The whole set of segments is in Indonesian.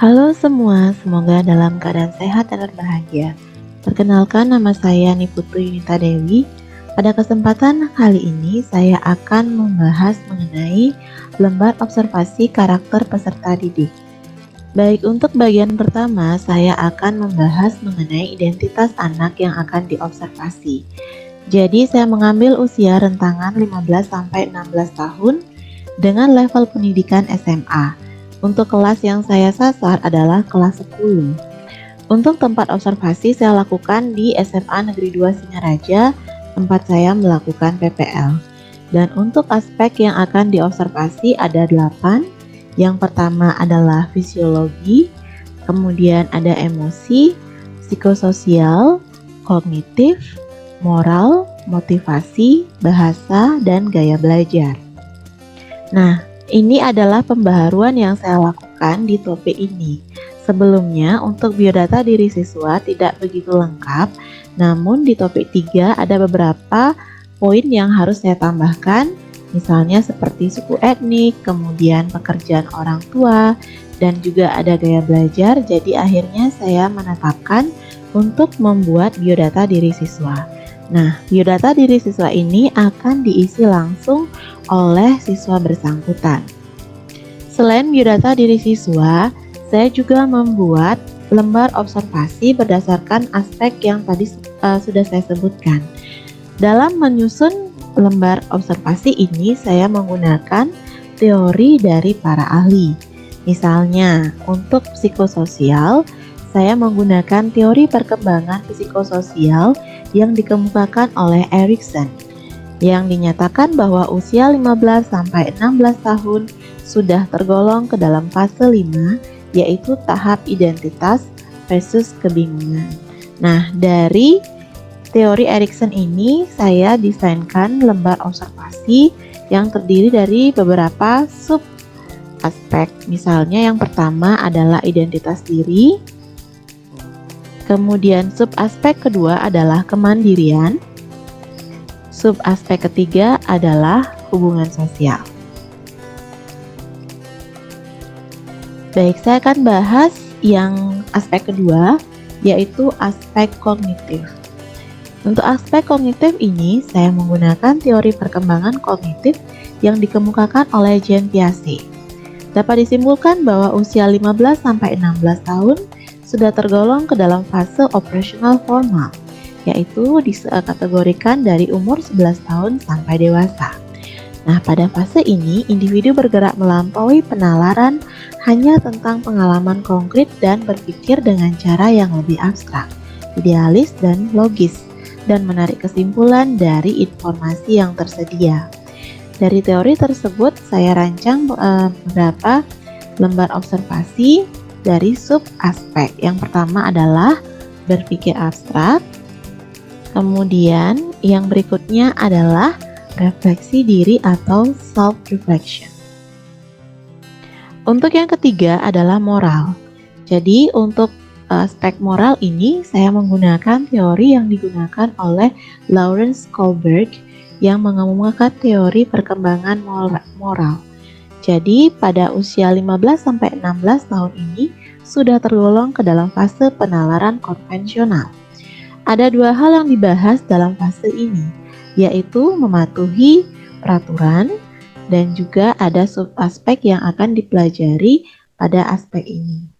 Halo semua, semoga dalam keadaan sehat dan berbahagia. Perkenalkan, nama saya Niputu Yunita Dewi. Pada kesempatan kali ini, saya akan membahas mengenai lembar observasi karakter peserta didik. Baik, untuk bagian pertama, saya akan membahas mengenai identitas anak yang akan diobservasi. Jadi, saya mengambil usia rentangan 15-16 tahun dengan level pendidikan SMA. Untuk kelas yang saya sasar adalah kelas 10. Untuk tempat observasi saya lakukan di SMA Negeri 2 Singaraja, tempat saya melakukan PPL. Dan untuk aspek yang akan diobservasi ada 8. Yang pertama adalah fisiologi, kemudian ada emosi, psikososial, kognitif, moral, motivasi, bahasa, dan gaya belajar. Nah, ini adalah pembaharuan yang saya lakukan di topik ini. Sebelumnya, untuk biodata diri siswa tidak begitu lengkap, namun di topik 3 ada beberapa poin yang harus saya tambahkan, misalnya seperti suku etnik, kemudian pekerjaan orang tua, dan juga ada gaya belajar. Jadi akhirnya saya menetapkan untuk membuat biodata diri siswa. Nah, biodata diri siswa ini akan diisi langsung oleh siswa bersangkutan. Selain biodata diri siswa, saya juga membuat lembar observasi berdasarkan aspek yang tadi sudah saya sebutkan. Dalam menyusun lembar observasi ini, saya menggunakan teori dari para ahli. Misalnya, untuk psikososial, saya menggunakan teori perkembangan psikososial yang dikemukakan oleh Erikson, yang dinyatakan bahwa usia 15-16 tahun sudah tergolong ke dalam fase 5, yaitu tahap identitas versus kebingungan. Nah, dari teori Erikson ini saya desainkan lembar observasi yang terdiri dari beberapa sub aspek. Misalnya yang pertama adalah identitas diri, kemudian sub aspek kedua adalah kemandirian, sub aspek ketiga adalah hubungan sosial. Baik, saya akan bahas yang aspek kedua, yaitu aspek kognitif. Untuk aspek kognitif ini, saya menggunakan teori perkembangan kognitif yang dikemukakan oleh Jean Piaget. Dapat disimpulkan bahwa usia 15-16 tahun sudah tergolong ke dalam fase operasional formal, yaitu dikategorikan dari umur 11 tahun sampai dewasa. Nah, pada fase ini, individu bergerak melampaui penalaran hanya tentang pengalaman konkret dan berpikir dengan cara yang lebih abstrak, idealis, dan logis, dan menarik kesimpulan dari informasi yang tersedia. Dari teori tersebut, saya rancang beberapa lembar observasi dari sub aspek. Yang pertama adalah berpikir abstrak, kemudian yang berikutnya adalah refleksi diri atau self-reflection. Untuk yang ketiga adalah moral. Jadi untuk aspek moral ini saya menggunakan teori yang digunakan oleh Lawrence Kohlberg yang mengemukakan teori perkembangan moral. Jadi pada usia 15-16 tahun ini sudah tergolong ke dalam fase penalaran konvensional. Ada 2 hal yang dibahas dalam fase ini, yaitu mematuhi peraturan dan juga ada sub-aspek yang akan dipelajari pada aspek ini.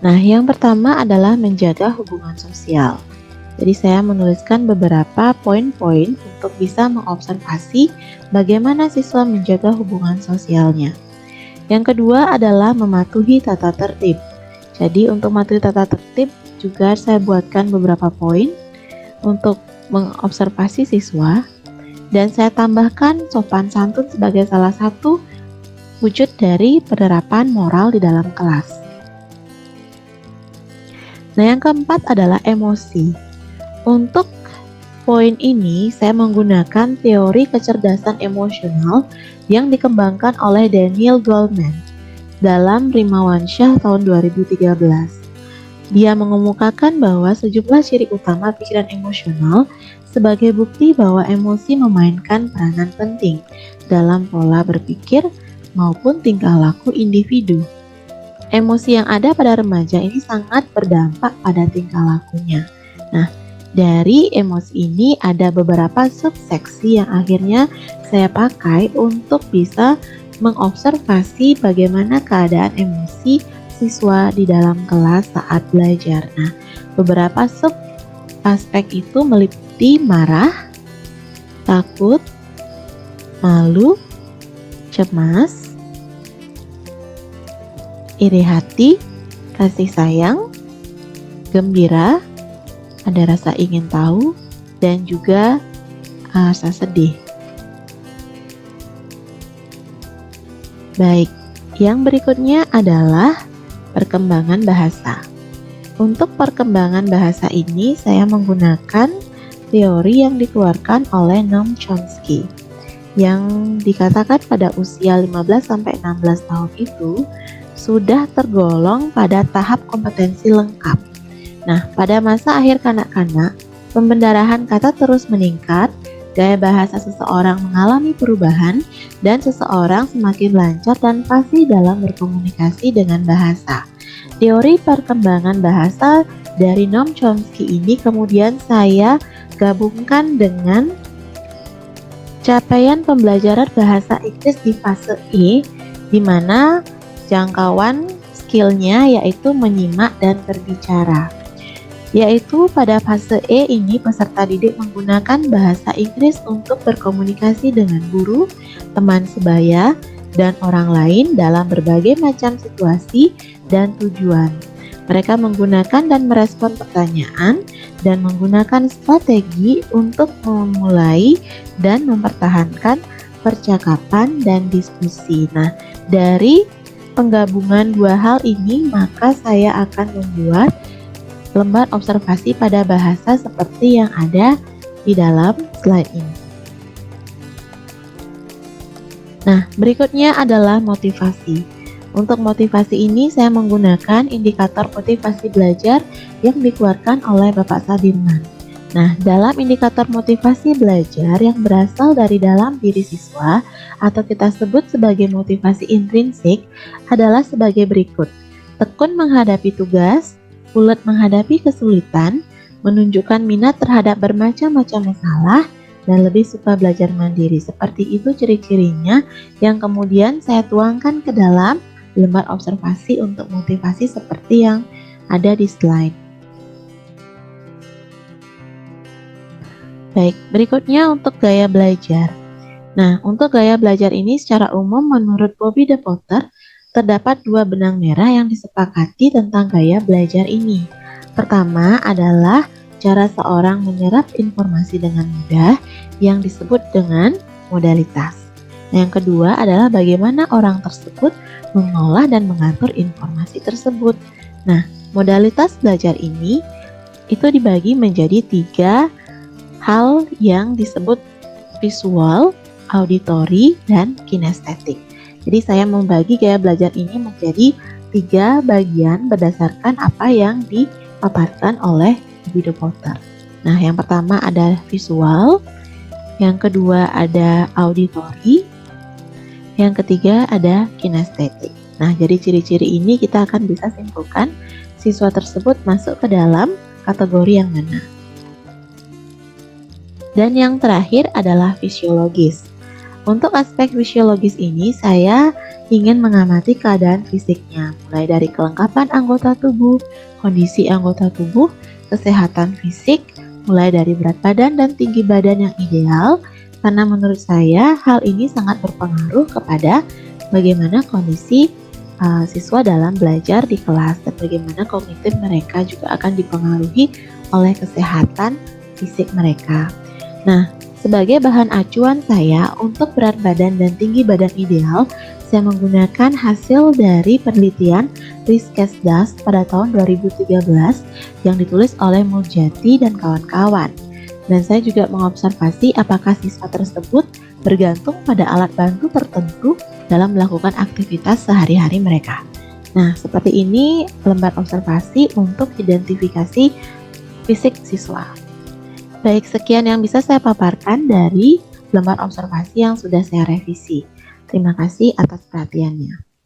Nah, yang pertama adalah menjaga hubungan sosial. Jadi saya menuliskan beberapa poin-poin untuk bisa mengobservasi bagaimana siswa menjaga hubungan sosialnya. Yang kedua adalah mematuhi tata tertib. Jadi untuk mematuhi tata tertib juga saya buatkan beberapa poin untuk mengobservasi siswa, dan saya tambahkan sopan santun sebagai salah satu wujud dari penerapan moral di dalam kelas. Nah, yang keempat adalah emosi. Untuk poin ini saya menggunakan teori kecerdasan emosional yang dikembangkan oleh Daniel Goleman dalam Rimawansyah tahun 2013. Dia mengemukakan bahwa sejumlah ciri utama pikiran emosional sebagai bukti bahwa emosi memainkan peranan penting dalam pola berpikir maupun tingkah laku individu. Emosi yang ada pada remaja ini sangat berdampak pada tingkah lakunya. Nah, dari emosi ini ada beberapa subseksi yang akhirnya saya pakai untuk bisa mengobservasi bagaimana keadaan emosi siswa di dalam kelas saat belajar. Nah, beberapa sub aspek itu meliputi marah, takut, malu, cemas, iri hati, kasih sayang, gembira, ada rasa ingin tahu, dan juga rasa sedih. Baik, yang berikutnya adalah perkembangan bahasa. Untuk perkembangan bahasa ini saya menggunakan teori yang dikeluarkan oleh Noam Chomsky yang dikatakan pada usia 15-16 tahun itu sudah tergolong pada tahap kompetensi lengkap. Nah, pada masa akhir kanak-kanak, pembendarahan kata terus meningkat, gaya bahasa seseorang mengalami perubahan, dan seseorang semakin lancar dan fasih dalam berkomunikasi dengan bahasa. Teori perkembangan bahasa dari Noam Chomsky ini kemudian saya gabungkan dengan capaian pembelajaran bahasa Inggris di fase E, di mana jangkauan skillnya yaitu menyimak dan berbicara. Yaitu pada fase E ini peserta didik menggunakan bahasa Inggris untuk berkomunikasi dengan guru, teman sebaya, dan orang lain dalam berbagai macam situasi dan tujuan. Mereka menggunakan dan merespon pertanyaan dan menggunakan strategi untuk memulai dan mempertahankan percakapan dan diskusi. Nah, dari penggabungan dua hal ini maka saya akan membuat lembar observasi pada bahasa seperti yang ada di dalam slide ini. Nah, berikutnya adalah motivasi. Untuk motivasi ini saya menggunakan indikator motivasi belajar yang dikeluarkan oleh Bapak Sadirman. Nah, dalam indikator motivasi belajar yang berasal dari dalam diri siswa atau kita sebut sebagai motivasi intrinsik adalah sebagai berikut. Tekun menghadapi tugas, ulet menghadapi kesulitan, menunjukkan minat terhadap bermacam-macam masalah, dan lebih suka belajar mandiri. Seperti itu ciri-cirinya yang kemudian saya tuangkan ke dalam lembar observasi untuk motivasi seperti yang ada di slide. Baik, berikutnya untuk gaya belajar. Nah, untuk gaya belajar ini secara umum menurut Bobby de Potter terdapat dua benang merah yang disepakati tentang gaya belajar ini. Pertama adalah cara seorang menyerap informasi dengan mudah yang disebut dengan modalitas. Nah, yang kedua adalah bagaimana orang tersebut mengolah dan mengatur informasi tersebut. Nah, modalitas belajar ini itu dibagi menjadi tiga hal yang disebut visual, auditory, dan kinestetik. Jadi saya membagi gaya belajar ini menjadi tiga bagian berdasarkan apa yang dipaparkan oleh Bobby de Potter. Nah, yang pertama ada visual, yang kedua ada auditory, yang ketiga ada kinestetik. Nah, jadi ciri-ciri ini kita akan bisa simpulkan siswa tersebut masuk ke dalam kategori yang mana. Dan yang terakhir adalah fisiologis. Untuk aspek fisiologis ini saya ingin mengamati keadaan fisiknya, mulai dari kelengkapan anggota tubuh, kondisi anggota tubuh, kesehatan fisik, mulai dari berat badan dan tinggi badan yang ideal, karena menurut saya hal ini sangat berpengaruh kepada bagaimana kondisi siswa dalam belajar di kelas dan bagaimana kognitif mereka juga akan dipengaruhi oleh kesehatan fisik mereka. Nah, sebagai bahan acuan saya untuk berat badan dan tinggi badan ideal, saya menggunakan hasil dari penelitian Riskesdas pada tahun 2013 yang ditulis oleh Muljati dan kawan-kawan. Dan saya juga mengobservasi apakah siswa tersebut bergantung pada alat bantu tertentu dalam melakukan aktivitas sehari-hari mereka. Nah, seperti ini lembar observasi untuk identifikasi fisik siswa. Baik, sekian yang bisa saya paparkan dari lembar observasi yang sudah saya revisi. Terima kasih atas perhatiannya.